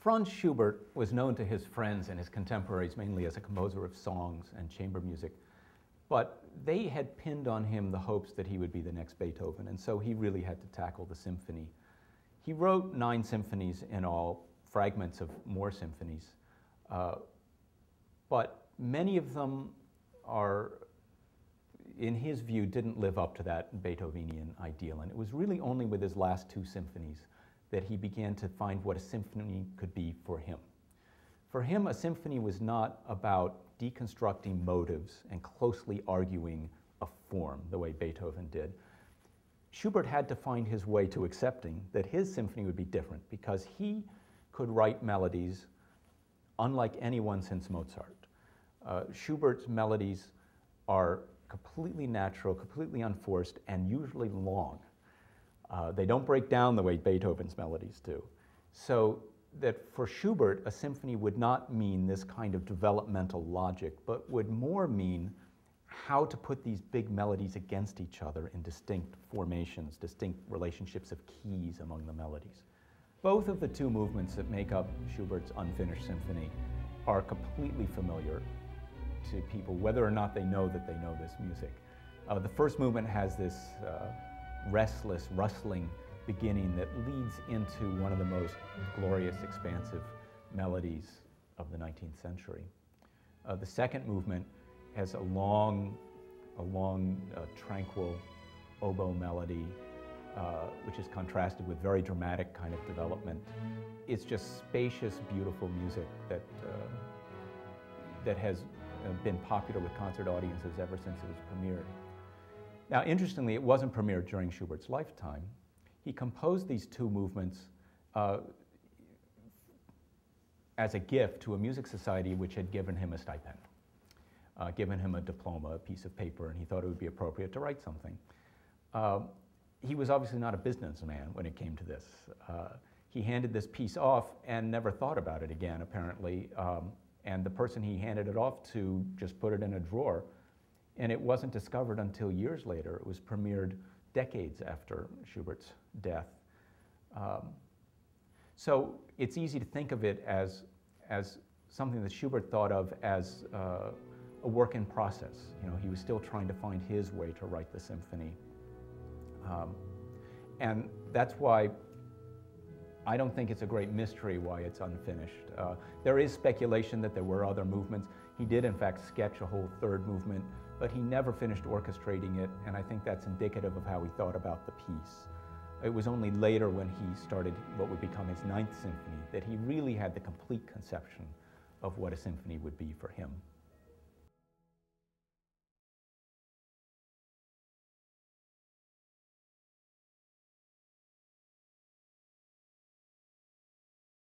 Franz Schubert was known to his friends and his contemporaries mainly as a composer of songs and chamber music, but they had pinned on him the hopes that he would be the next Beethoven, and so he really had to tackle the symphony. He wrote 9 symphonies in all, fragments of more symphonies, but many of them are, in his view, didn't live up to that Beethovenian ideal, and it was really only with his last 2 symphonies that he began to find what a symphony could be for him. For him, a symphony was not about deconstructing motives and closely arguing a form the way Beethoven did. Schubert had to find his way to accepting that his symphony would be different because he could write melodies unlike anyone since Mozart. Schubert's melodies are completely natural, completely unforced, and usually long. They don't break down the way Beethoven's melodies do. So that for Schubert, a symphony would not mean this kind of developmental logic, but would more mean how to put these big melodies against each other in distinct formations, distinct relationships of keys among the melodies. Both of the 2 movements that make up Schubert's unfinished symphony are completely familiar to people, whether or not they know that they know this music. The first movement has this restless, rustling beginning that leads into one of the most glorious, expansive melodies of the 19th century. The second movement has a long, tranquil oboe melody, which is contrasted with very dramatic kind of development. It's just spacious, beautiful music that has been popular with concert audiences ever since it was premiered. Now, interestingly, it wasn't premiered during Schubert's lifetime. He composed these 2 movements as a gift to a music society which had given him a stipend, given him a diploma, a piece of paper, and he thought it would be appropriate to write something. He was obviously not a businessman when it came to this. He handed this piece off and never thought about it again, apparently. And the person he handed it off to just put it in a drawer. And it wasn't discovered until years later. It was premiered decades after Schubert's death. So it's easy to think of it as something that Schubert thought of as a work in process. You know, he was still trying to find his way to write the symphony. And that's why I don't think it's a great mystery why it's unfinished. There is speculation that there were other movements. He did, in fact, sketch a whole 3rd movement, but he never finished orchestrating it, and I think that's indicative of how he thought about the piece. It was only later when he started what would become his 9th symphony that he really had the complete conception of what a symphony would be for him.